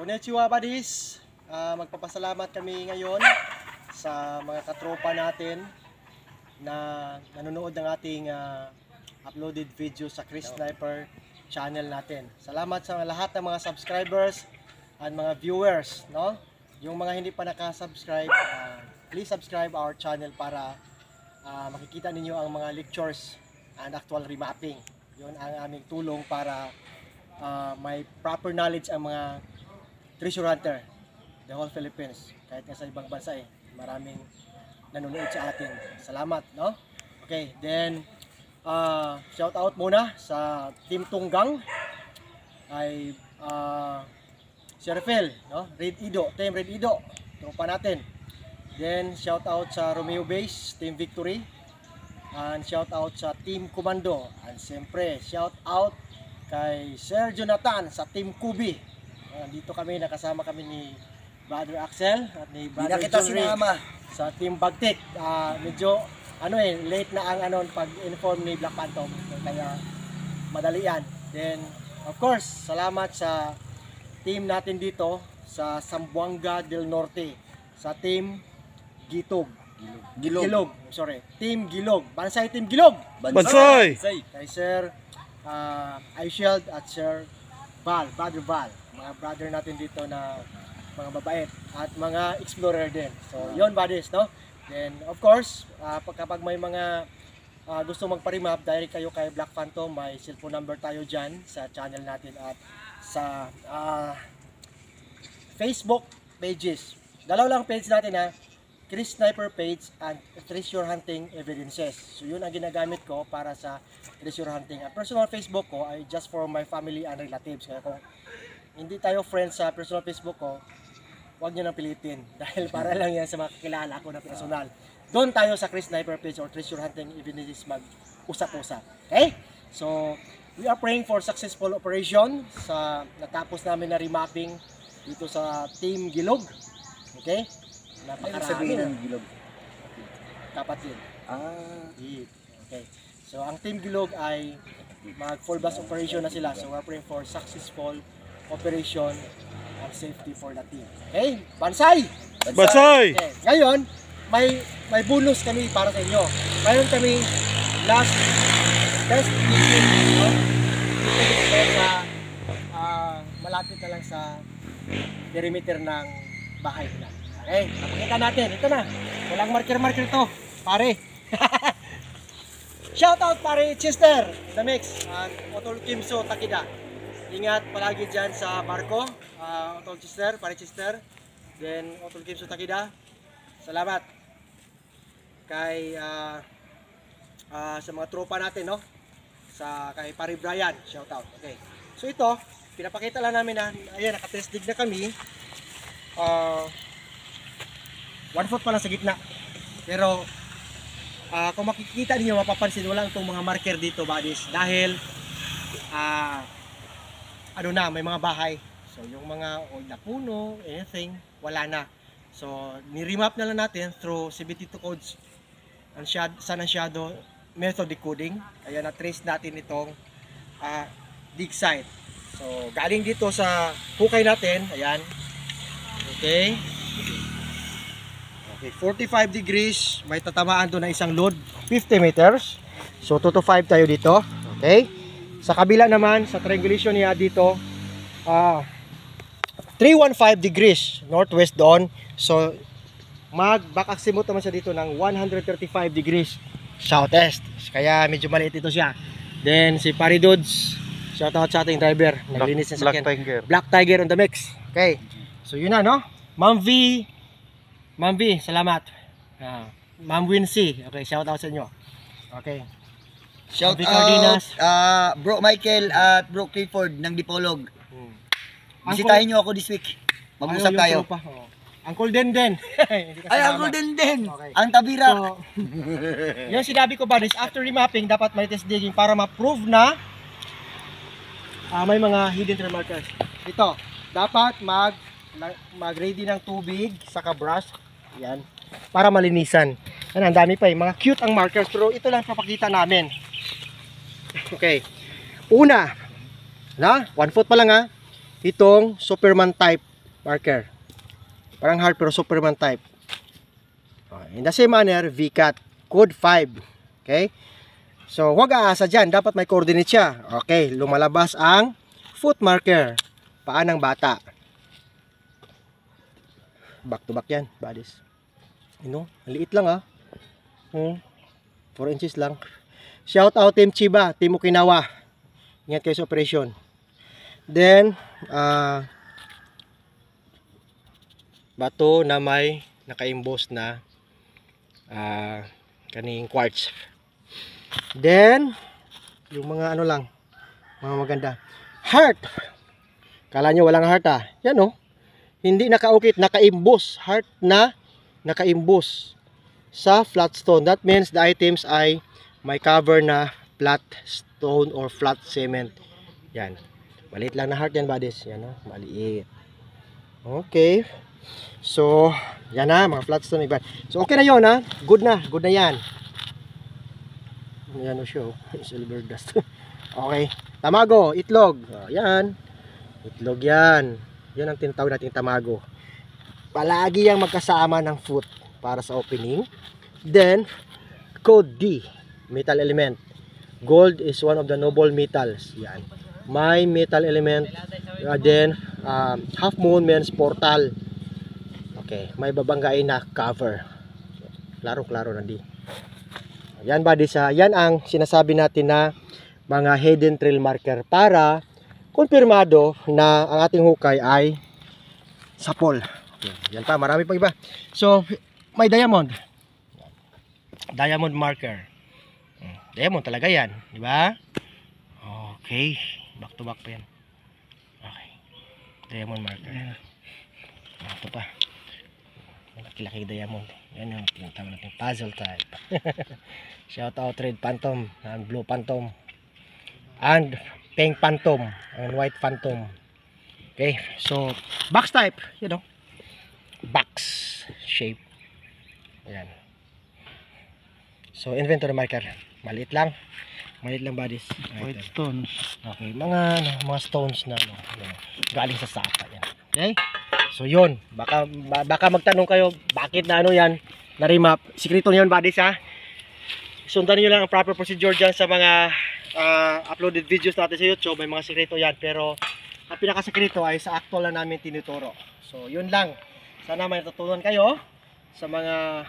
Konnichiwa buddies! Magpapasalamat kami ngayon sa mga katropa natin na nanonood ng ating uploaded video sa Chris Sniper channel natin. Salamat sa lahat ng mga subscribers at mga viewers, no? Yung mga hindi pa nakasubscribe, please subscribe our channel para makikita ninyo ang mga lectures and actual remapping. Yun ang aming tulong para may proper knowledge ang mga treasure hunter, the whole Philippines, kahit nga sa ibang bansa maraming nanonood sa atin. Salamat, no? Okay, then shout out muna sa Team Tunggang ay Sir Phil, no? Red Ido, Team Red Ido, tropa natin. Then shout out sa Romeo Base, Team Victory, and shout out sa Team Commando, and siyempre shout out kay Sir Jonathan sa Team Kubi. Dito kami, nakasama kami ni Brother Axel at ni Brother Jolry sa Team Bagtik. Medyo late na ang pag-inform ni Black Phantom, kaya madalian. Then of course, salamat sa team natin dito sa Zamboanga del Norte, sa Team Gilog. Team Gilog. Bansay Team Gilog. Bansay! Kay Sir iShield at Sir Val, Brother Val. Mga brother natin dito na mga babait at mga explorer din. So, yon buddies, no? Then, of course, kapag may mga gusto magpa-remap, direct kayo kay Black Phantom, may cellphone number tayo dyan sa channel natin at sa Facebook pages. Dalaw lang page natin Chris Sniper page and Treasure Hunting Evidences. So, yun ang ginagamit ko para sa treasure hunting. Ang personal Facebook ko ay just for my family and relatives. Kaya kung hindi tayo friends sa personal Facebook ko, huwag nyo nang pilitin. Dahil para lang yan sa mga kakilala ko na personal. Doon tayo sa Chris Sniper page or Treasure Hunting Evidences mag-usap-usap. Okay? So, we are praying for successful operation sa natapos namin na remapping dito sa Team Gilog. Okay? Napakarami ng Gilog. Kapatid. Okay. So, ang Team Gilog ay mag-full blast operation na sila. So, we are praying for successful operation and safety for the team. Okay? Bansay! Bansay! Okay. Ngayon, may bonus kami para sa inyo. Mayroon kami last test meeting, no? Sa malapit na lang sa perimeter ng bahay nila. Okay? Pakita natin. Ito na. Walang marker-marker to. Pare. Shout out pare Chester, the mix, and Otol Kimso Takida. Ingat palagi dyan sa barko, Otol Chester, pare Chester, then Otol Kimso Takida. Salamat kay sa mga tropa natin, no? Kay pare Brian, shout out. Okay. So ito, pinapakita lang namin na ayan, naka-test dig na kami. 1 foot pa lang sa gitna. Pero kung makikita niyo, mapapansin wala itong mga marker dito, buddies, dahil may mga bahay. So yung mga old na puno, anything, wala na. So ni-remap na lang natin through CBT2 codes and Sun and Shadow method decoding. Kaya na-trace natin itong dig site. So galing dito sa hukay natin, ayan. Okay. 45 degrees, may tatamaan doon na isang load, 50 meters. So 2 to 5 tayo dito. Okay. Sa kabila naman, sa triangulation niya dito, 315 degrees northwest doon. So mag-back azimuth naman siya dito ng 135 degrees southeast. Kaya medyo maliit ito siya. Then si Paridods, shout out sa ating driver, naglinis ng sakyan. Black Tiger on the mix. Okay. So yun na, no? Ma'am V, salamat. Ma'am Wincy, okay, shout out sa inyo. Okay. Shout out Bro Michael at Bro Clifford ng Dipolog. Bisitahin nyo ako this week. Mag-usap tayo. Uncle Denden. Ay, Uncle Denden. Okay. Ang tabira. So, yung sinabi ko ba, after remapping, dapat may test digging para ma-prove na may mga hidden trail markers. Ito, dapat mag-ready ng tubig sa brush. Yan. Para malinisan. Yan, ang dami pa mga cute ang markers, pero ito lang papakita namin. Okay. Una, 1 foot pa lang itong Superman type marker. Parang hard pero Superman type. In the same manner, VCAT, code 5. Okay? So, huwag aasa dyan. Dapat may coordinate siya. Okay, lumalabas ang foot marker. Paa ng bata. Back to back yan, buddies. Liit lang ah. 4 inches lang. Shout out Team Chiba, Team Okinawa. Ingat kayo sa operation. Then, bato na may naka-emboss na kaning quartz. Then, yung mga ano lang, mga maganda. Heart. Kala nyo walang heart ah. Yan oh. Hindi nakaukit, naka-emboss. Heart na naka-emboss sa flat stone. That means the items ay may cover na flat stone or flat cement. Yan. Maliit lang na heart yan, buddies. Yan oh, maliit. Okay. So, yan na, mga flat stone. So, okay na yun ha. Good na yan. Yan o siya, silver dust. Okay. Tamago, itlog. Yan. Itlog yan. Yan ang tinatawag natin tamago. Palagi yang magkasama ng foot para sa opening. Then, code D, metal element. Gold is one of the noble metals. Yan. May metal element. Then, half moon means portal. Okay. May babanggain na cover. Klaro-klaro na di. Yan buddies, yan ang sinasabi natin na mga hidden trail marker para kumpirmado na ang ating hukay ay sapol. Okay, yan pa, marami pang iba. So, may diamond. Diamond marker. Diamond talaga yan, di ba? Okay, back to back pa yan. Okay. Diamond marker. Ito pa. Malaki-laki diamond. Yan yung tinatawag natin puzzle type. Shout out red phantom and blue phantom and pink phantom and white phantom. Okay, so box type, box shape. Ayan. So inventory marker, maliit lang buddies. White stones. Okay, mga stones na galing sa sapa yan. Okay? So yun, baka magtanong kayo bakit na yan, na remap. Sikreto niyon buddies ha. Sundan niyo lang ang proper procedure dyan sa mga uploaded videos natin sa YouTube. May mga sikreto yan, pero ang pinakasikreto ay sa actual na namin tinuturo. So yun lang, sana may natutunan kayo sa mga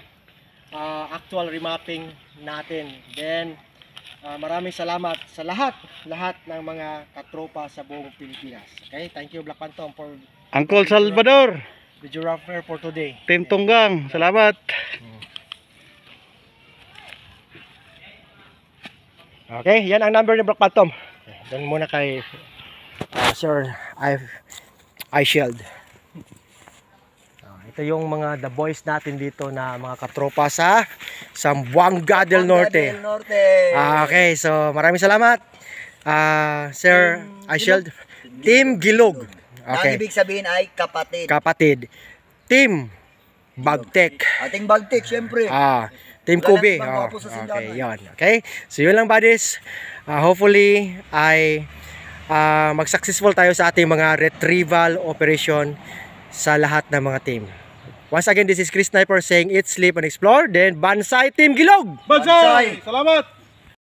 actual remapping natin. Then maraming salamat sa lahat ng mga katropa sa buong Pilipinas. Okay, thank you Black Phantom for Uncle Salvador. videographer for today. Team Tunggang. Salamat. Okay, yan ang number ni Black Phantom. Doon muna kay Sir iShield. Ito yung mga the boys natin dito na mga katropa sa Zamboanga del Norte. Okay, so maraming salamat. Sir iShield. Team Gilog. Okay. Ang ibig sabihin ay kapatid. Kapatid. Team Bagtek. Ating Bagtek, syempre. Team Wala Kobe. nang magwapo sa sindahan. Okay, yun. Okay. So yun lang buddies. Hopefully ay mag-successful tayo sa ating mga retrieval operation sa lahat ng mga team. Once again, this is Chris Sniper saying eat, sleep, and explore. Then Bansay Team Gilog! Bansay! Salamat!